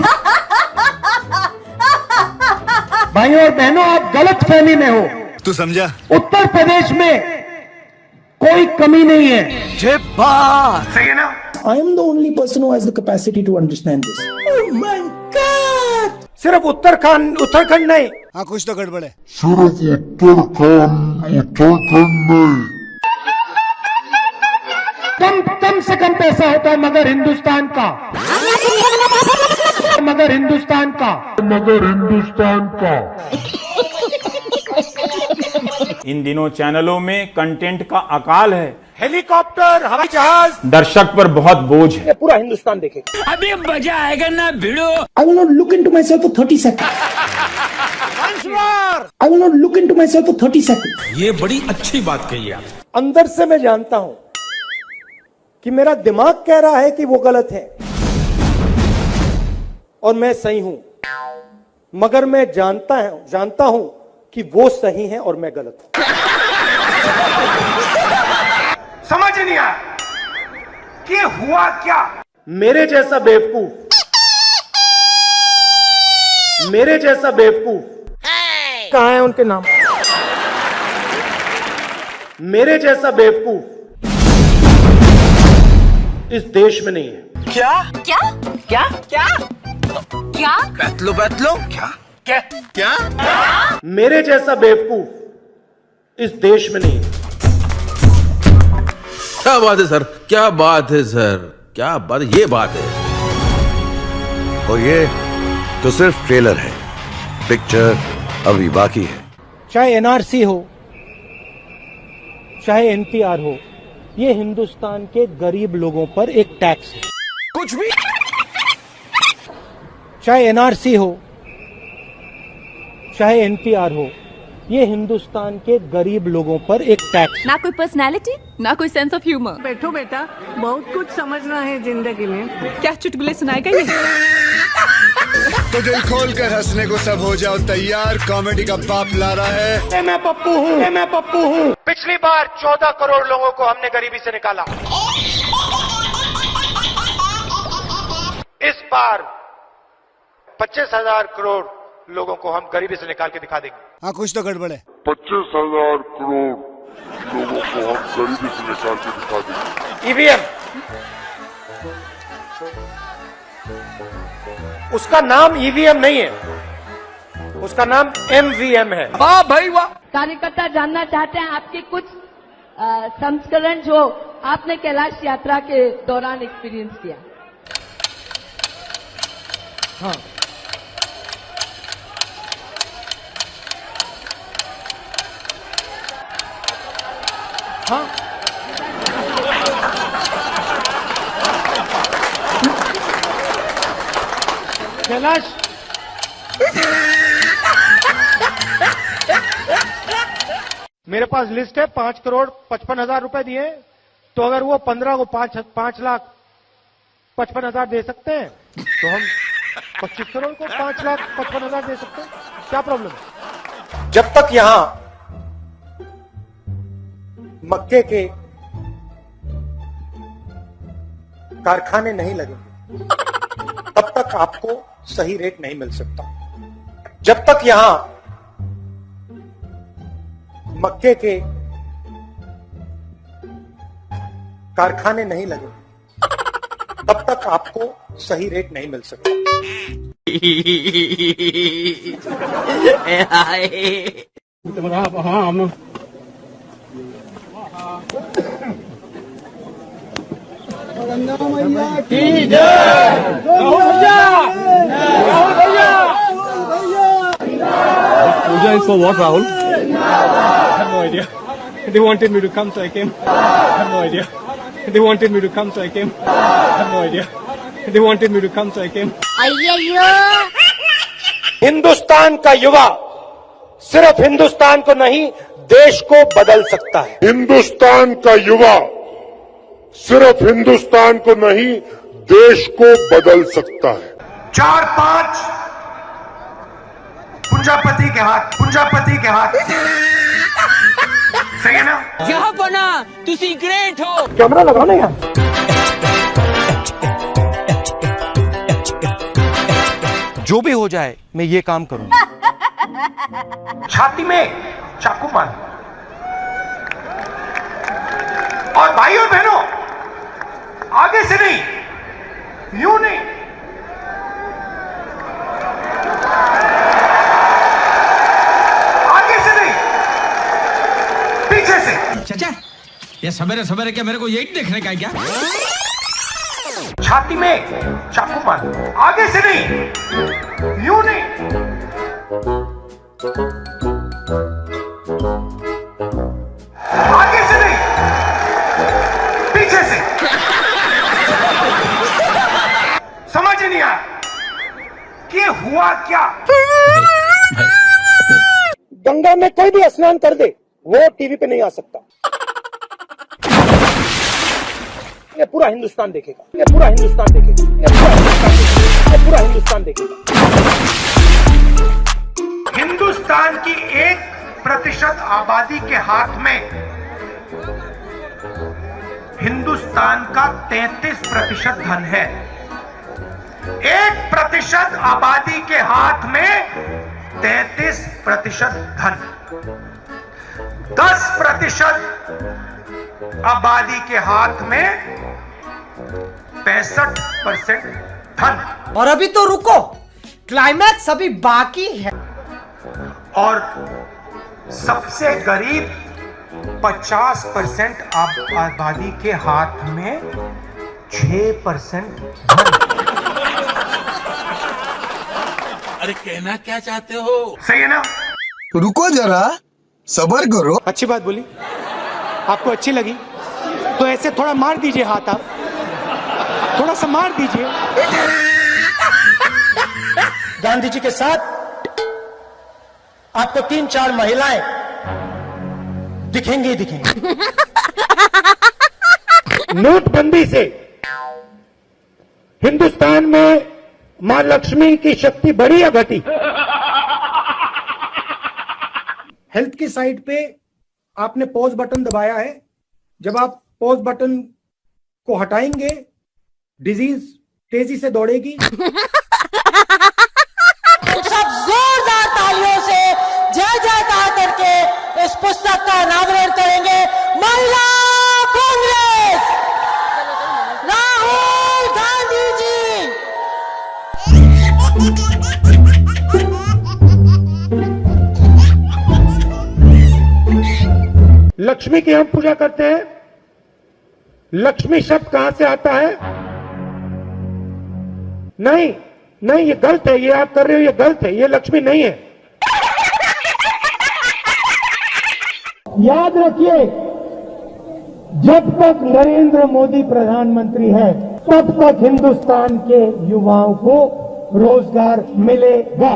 भाइयों और बहनों, आप गलत फहमी में हो। तू समझा? उत्तर प्रदेश में कोई कमी नहीं है। जय बात। सही है ना? I am the only person who has the capacity to understand this. Oh my God! सिर्फ उत्तराखंड नहीं। हाँ कुछ तो गड़बड़ है। सिर्फ उत्तराखंड नहीं। कम से कम पैसा होता है मगर हिंदुस्तान का। इन दिनों चैनलों में कंटेंट का अकाल है, हेलीकॉप्टर, हवाई जहाज, दर्शक पर बहुत बोझ है। पूरा हिंदुस्तान देखेगा। अभी मजा आएगा ना भिड़ो। I will not look into myself for 30 seconds. I will not look into myself for 30 seconds. ये बड़ी अच्छी बात कही आप। अंदर से मैं जानता हूं कि मेरा दिमाग कह रहा है कि वो गलत है और मैं सही हूं, मगर मैं जानता हूं कि वो सही है और मैं गलत हूं। समझ नहीं आया कि हुआ क्या। मेरे जैसा बेवकूफ कहां है उनके नाम? मेरे जैसा बेवकूफ इस देश में नहीं है। क्या क्या क्या क्या क्या बैतलो क्या क्या क्या मेरे जैसा बेवकूफ इस देश में नहीं है। क्या बात है सर, क्या बात है सर, क्या बात, ये बात है। और ये तो सिर्फ ट्रेलर है, पिक्चर अभी बाकी है। चाहे एनआरसी हो, चाहे एनपीआर हो, ये हिंदुस्तान के गरीब लोगों पर एक टैक्स है। कुछ भी। चाहे एनआरसी हो, चाहे एनपीआर हो, ये हिंदुस्तान के गरीब लोगों पर एक टैक्स। ना कोई पर्सनालिटी, ना कोई सेंस ऑफ ह्यूमर। बैठो बेटा, बहुत कुछ समझना है जिंदगी में। क्या चुटकुले सुनाएगा ये? तो दिल खोल कर हंसने को सब हो जाओ तैयार, कॉमेडी का बाप ला रहा है। मैं पप्पू हूँ। पिछली बार 14 करोड़ लोगों को हमने गरीबी से निकाला। इस बार 25,000 करोड़ लोगों को हम गरीबी से निकाल के दिखा देंगे। हाँ, कुछ तो गड़बड़ है। 25,000 करोड़ लोगों को हम गरीबी से निकाल के दिखा देंगे। ईवीएम, उसका नाम ईवीएम नहीं है, उसका नाम एमवीएम है। वाह भाई वाह। कार्यकर्ता जानना चाहते हैं आपके कुछ संस्करण जो आपने कैलाश यात्रा के दौरान एक्सपीरियंस किया। हाँ, हाँ, कैलाश, मेरे पास लिस्ट है। 5,55,000 रुपए दिए, तो अगर वो 15 को 5,55,000 दे सकते हैं, तो हम 25 करोड़ को 5,55,000 दे सकते हैं। क्या प्रॉब्लम है? जब तक यहां मक्के के कारखाने नहीं लगेंगे, तब तक आपको सही रेट नहीं मिल सकता। जब तक यहां मक्के के कारखाने नहीं लगेंगे, तब तक आपको सही रेट नहीं मिल सकता। Puja is for what, Rahul? I have no idea. They wanted me to come, so I came. I have no idea. They wanted me to come, so I came. I have no idea. They wanted me to come, so I came. Hindustan का युवा सिर्फ हिंदुस्तान को नहीं, देश को बदल सकता है। हिंदुस्तान का युवा सिर्फ हिंदुस्तान को नहीं, देश को बदल सकता है। 4-5 पुंजापति के हाथ सही है ना? यहाँ बना तुसी ग्रेट हो। कैमरा लगाओ ना यार। जो भी हो जाए, मैं ये काम करूंगा। छाती में चाकू मार, और भाई और बहनों, आगे से नहीं, यूं नहीं, आगे से नहीं, पीछे से। चाचा, ये सवेरे सवेरे क्या मेरे को यही देखने का है क्या? छाती में चाकू मार, आगे से नहीं, यूं नहीं। समझ नहीं आया कि हुआ क्या। गंगा में कोई भी स्नान कर दे वो टीवी पे नहीं आ सकता। ये पूरा हिंदुस्तान देखेगा, ये पूरा हिंदुस्तान देखेगा, ये पूरा हिंदुस्तान देखेगा, ये पूरा हिंदुस्तान देखेगा। हिंदुस्तान की 1% आबादी के हाथ में हिंदुस्तान का 33% धन है। 1% आबादी के हाथ में 33% धन, 10% आबादी के हाथ में 65% धन। और अभी तो रुको, क्लाइमैक्स अभी बाकी है। और सबसे गरीब 50% आबादी के हाथ में 6% धन। अरे कहना क्या चाहते हो? सही है ना? रुको जरा, सबर करो। अच्छी बात बोली, आपको अच्छी लगी तो ऐसे थोड़ा मार दीजिए हाथ, आप थोड़ा सा मार दीजिए। गांधी जी के साथ आपको 3-4 महिलाएं दिखेंगी ही दिखेंगी। नोटबंदी से हिंदुस्तान में मां लक्ष्मी की शक्ति बढ़ी या घटी? हेल्थ की साइट पे आपने पॉज बटन दबाया है। जब आप पॉज बटन को हटाएंगे डिजीज तेजी से दौड़ेगी। सब जोरदार तालियों से जय जयकार करके इस पुस्तक का अनावरण करेंगे। महिला कांग्रेस, राहुल गांधी जी। लक्ष्मी की हम पूजा करते हैं। लक्ष्मी शब्द कहां से आता है? नहीं नहीं, ये गलत है, ये आप कर रहे हो, ये गलत है, ये लक्ष्मी नहीं है। याद रखिए, जब तक नरेंद्र मोदी प्रधानमंत्री है तब तक हिंदुस्तान के युवाओं को रोजगार मिलेगा।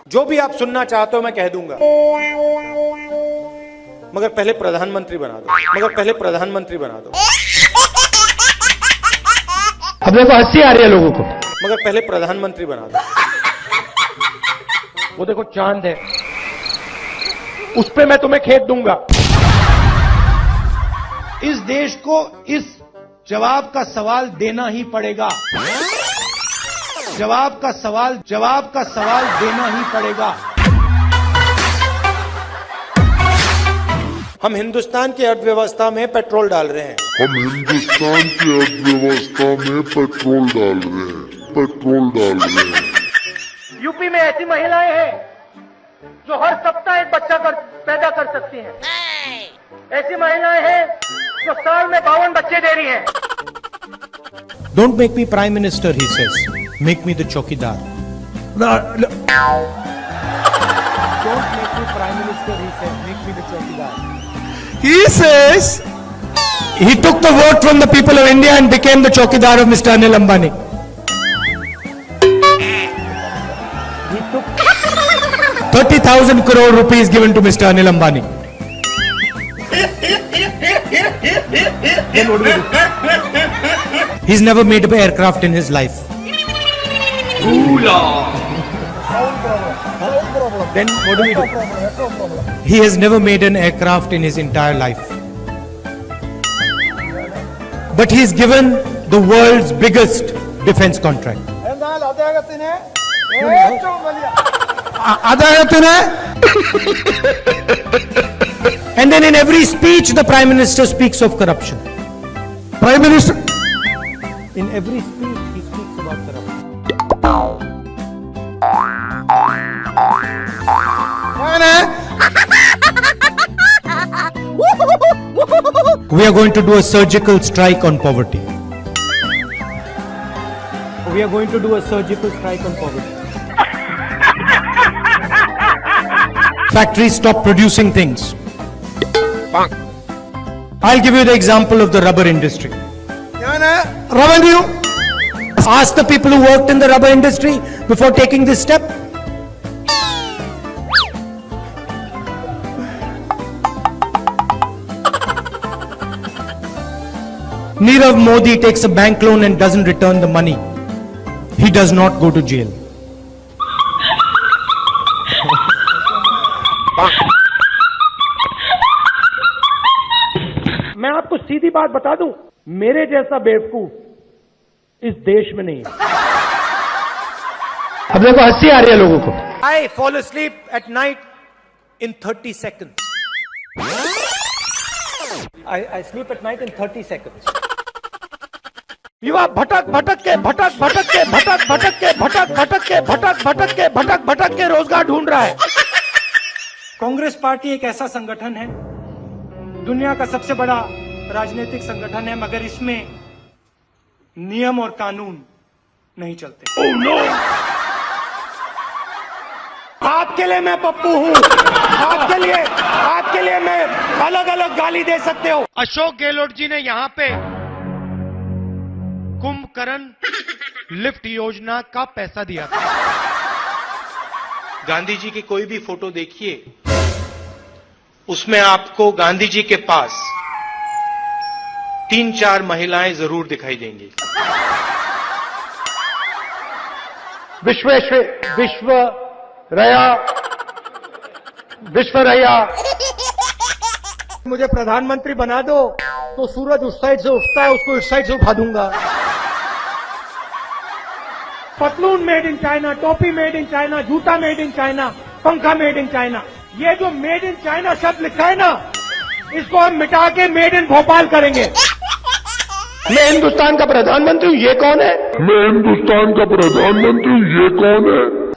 जो भी आप सुनना चाहते हो मैं कह दूंगा, मगर पहले प्रधानमंत्री बना दो, मगर पहले प्रधानमंत्री बना दो। अब देखो हंसी आ रही है लोगों को, मगर पहले प्रधानमंत्री बना दो। वो देखो चांद है, उस पे मैं तुम्हें खेत दूंगा। इस देश को इस जवाब का सवाल देना ही पड़ेगा। जवाब का सवाल देना ही पड़ेगा। हम हिंदुस्तान की अर्थव्यवस्था में पेट्रोल डाल रहे हैं। हम हिंदुस्तान की अर्थव्यवस्था में पेट्रोल डाल रहे हैं। यूपी में ऐसी महिलाएं हैं जो हर सप्ताह एक बच्चा पैदा कर सकती हैं। ऐसी महिलाएं हैं जो साल में 52 बच्चे दे रही हैं। Don't make me prime minister, he says. Make me the chokidar. Don't make me prime minister, he says. Make me the chokidar. He says He took the vote from the people of India and became the chokidar of Mr. Anil Ambani. He took 30,000 crore rupees given to Mr. Anil Ambani. He's never made an aircraft in his life. Then what do we do? He has never made an aircraft in his entire life. But he's given the world's biggest defense contract. And then in every speech the Prime Minister speaks of corruption. Prime Minister, in every speech he speaks about corruption. We are going to do a surgical strike on poverty. We are going to do a surgical strike on poverty. Factories stop producing things. I'll give you the example of the rubber industry. Revenue. Ask the people who worked in the rubber industry before taking this step. Nirav Modi takes a bank loan and doesn't return the money. He does not go to jail. मैं आपको सीधी बात बता दूं, मेरे जैसा बेवकूफ इस देश में नहीं है। अब देखो हंसी आ रही है लोगों को। I fall asleep at night in 30 seconds. I sleep at night in 30 seconds. युवा भटक भटक के रोजगार ढूंढ रहा है। कांग्रेस पार्टी एक ऐसा संगठन है, दुनिया का सबसे बड़ा राजनीतिक संगठन है, मगर इसमें नियम और कानून नहीं चलते। Oh, no! आपके लिए मैं पप्पू हूं, आपके लिए मैं अलग अलग गाली दे सकते हो। अशोक गहलोत जी ने यहां पे कुंभकर्ण लिफ्ट योजना का पैसा दिया था। गांधी जी की कोई भी फोटो देखिए, उसमें आपको गांधी जी के पास 3-4 महिलाएं जरूर दिखाई देंगी। विश्वरया मुझे प्रधानमंत्री बना दो तो सूरज उस साइड से उठता है, उसको इस साइड से उठा दूंगा। पतलून मेड इन चाइना, टोपी मेड इन चाइना, जूता मेड इन चाइना, पंखा मेड इन चाइना। ये जो मेड इन चाइना शब्द लिखा है ना, इसको हम मिटा के मेड इन भोपाल करेंगे। मैं हिंदुस्तान का प्रधानमंत्री हूँ, ये कौन है?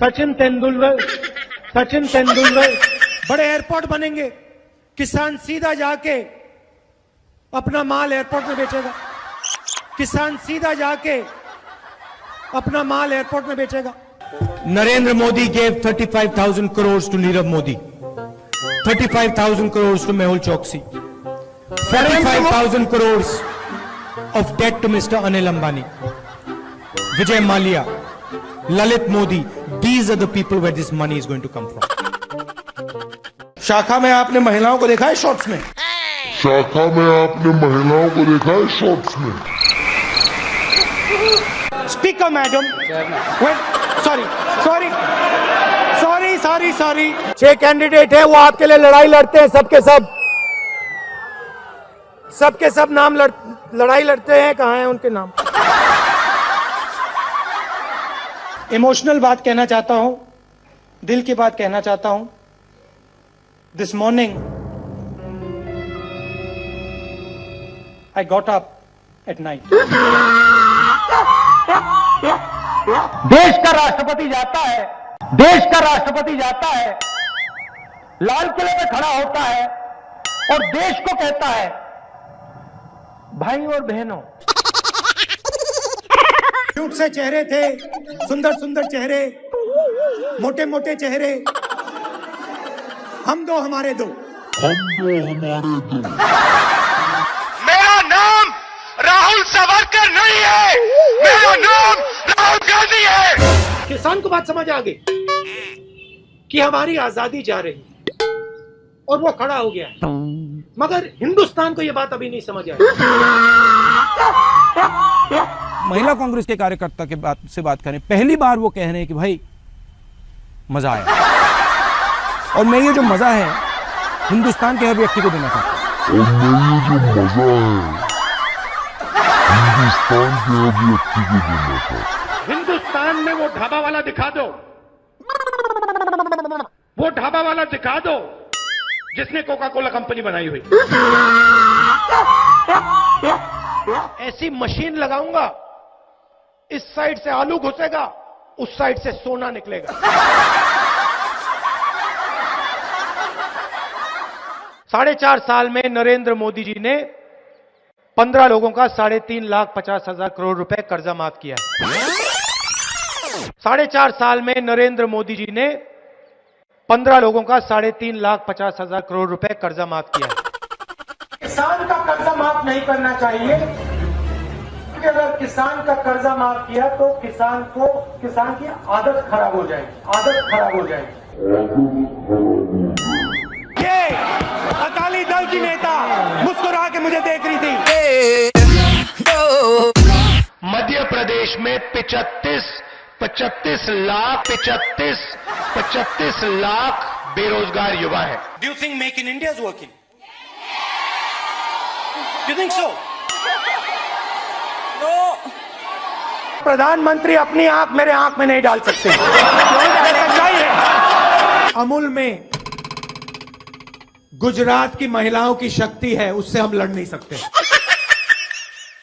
सचिन तेंदुलकर। बड़े एयरपोर्ट बनेंगे, किसान सीधा जाके अपना माल एयरपोर्ट में बेचेगा। Narendra Modi gave 35,000 crores to Nirav Modi, 35,000 crores to Mehul Choksi, 45,000 crores of debt to Mr. Anil Ambani, Vijay Mallya, Lalit Modi. These are the people where this money is going to come from. शाखा में आपने महिलाओं को देखा है शॉर्ट्स में? स्पीकर मैडम, सॉरी 6 कैंडिडेट है, वो आपके लिए लड़ाई लड़ते हैं, सबके सब नाम लड़ाई लड़ते हैं। कहाँ हैं उनके नाम? इमोशनल बात कहना चाहता हूं, दिल की बात कहना चाहता हूं। This morning I got up at night. देश का राष्ट्रपति जाता है, लाल किले में खड़ा होता है और देश को कहता है, भाई और बहनों, क्यूट से चेहरे थे, सुंदर सुंदर चेहरे, मोटे मोटे चेहरे, हम दो हमारे दो। मेरा नाम राहुल सावरकर नहीं है, मेरा नाम राहुल गांधी है। किसान को बात समझ आ गई कि हमारी आजादी जा रही और वो खड़ा हो गया है, मगर हिंदुस्तान को ये बात अभी नहीं समझ आई। महिला कांग्रेस के कार्यकर्ता के से बात करें, पहली बार वो कह रहे हैं कि भाई मजा आया, और मैं ये जो मजा है हिंदुस्तान के हर व्यक्ति को देना चाहता हूं। हिंदुस्तान में वो ढाबा वाला दिखा दो, जिसने कोका कोला कंपनी बनाई हुई। ऐसी मशीन लगाऊंगा, इस साइड से आलू घुसेगा, उस साइड से सोना निकलेगा। 4.5 साल में नरेंद्र मोदी जी ने 15 लोगों का 3,50,000 करोड़ रुपए कर्जा माफ किया है। 4.5 साल में नरेंद्र मोदी जी ने 15 लोगों का 3,50,000 करोड़ रुपए कर्जा माफ किया है। किसान का माफ नहीं करना चाहिए, क्योंकि अगर किसान का कर्जा माफ किया तो किसान की आदत खराब हो जाएगी। ये अकाली दल की नेता मुस्कुरा के मुझे देख रही थी। मध्य प्रदेश में 35 लाख बेरोजगार युवा है। Do you think make in India is working? You think so? प्रधानमंत्री अपनी आंख मेरे आंख में नहीं डाल सकते। सच्चाई है। अमूल में गुजरात की महिलाओं की शक्ति है, उससे हम लड़ नहीं सकते।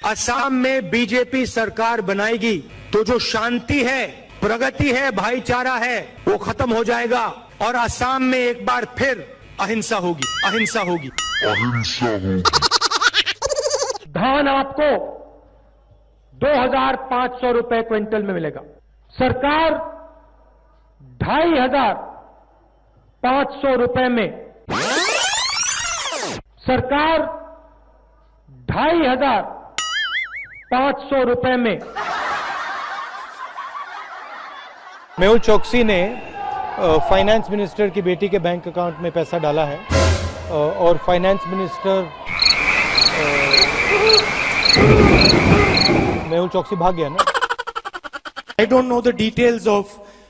असम में बीजेपी सरकार बनाएगी तो जो शांति है, प्रगति है, भाईचारा है, वो खत्म हो जाएगा और असम में एक बार फिर अहिंसा होगी। धान आपको 2,500 रुपए क्विंटल में मिलेगा। सरकार 2,500 रुपए में, सरकार 2,500 रुपए में। मेहुल चोकसी ने फाइनेंस मिनिस्टर की बेटी के बैंक अकाउंट में पैसा डाला है और फाइनेंस मिनिस्टर मेहुल चोकसी भाग गया ना। I don't know the details of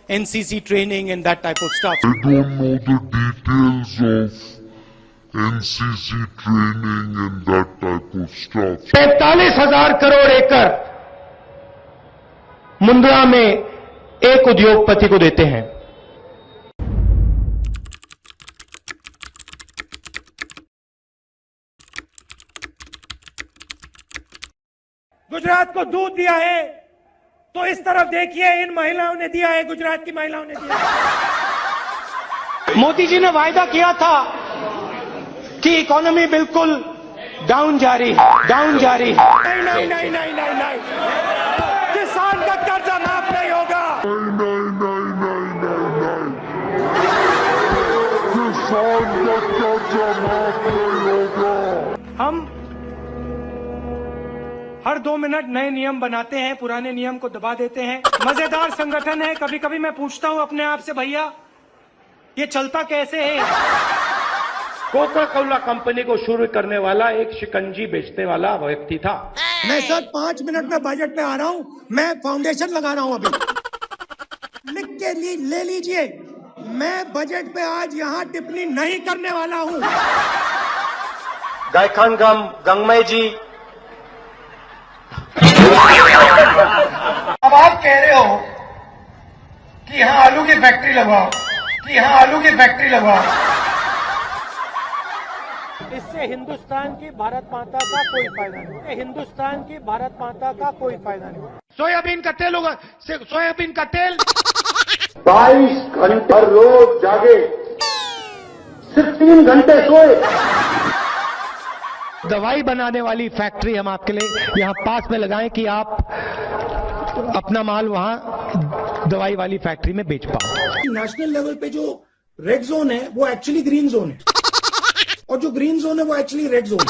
NCC training and that type of stuff. 45,000 crore एकड़ मुंद्रा में एक उद्योगपति को देते हैं। गुजरात को दूध दिया है तो इस तरफ देखिए, इन महिलाओं ने दिया है, गुजरात की महिलाओं ने दिया है। मोदी जी ने वायदा किया था कि इकोनॉमी बिल्कुल डाउन जा रही है। नहीं, किसान का कर्जा माफ नहीं होगा। किसान का कर्जा माफ नहीं होगा। हम हर 2 मिनट नए नियम बनाते हैं, पुराने नियम को दबा देते हैं। मजेदार संगठन है। कभी कभी मैं पूछता हूं अपने आप से, भैया ये चलता कैसे है? कोका कोला कंपनी को शुरू करने वाला एक शिकंजी बेचने वाला व्यक्ति था। मैं सर 5 मिनट में बजट पे आ रहा हूं, मैं फाउंडेशन लगा रहा हूं अभी। लिख के ले लीजिए, मैं बजट पे आज यहां टिप्पणी नहीं करने वाला हूं। गायखान गंगमय जी, अब आप कह रहे हो कि यहां आलू की फैक्ट्री लगवाओ, इससे हिंदुस्तान की भारत माता का कोई फायदा नहीं। सोयाबीन का तेल होगा, सोयाबीन का तेल 22 घंटे रोज जागे, सिर्फ 3 घंटे सोए। दवाई बनाने वाली फैक्ट्री हम आपके लिए यहाँ पास में लगाएं कि आप अपना माल वहाँ दवाई वाली फैक्ट्री में बेच पाओ। नेशनल लेवल पे जो रेड जोन है वो एक्चुअली ग्रीन जोन है, और जो ग्रीन जोन है वो एक्चुअली रेड जोन है।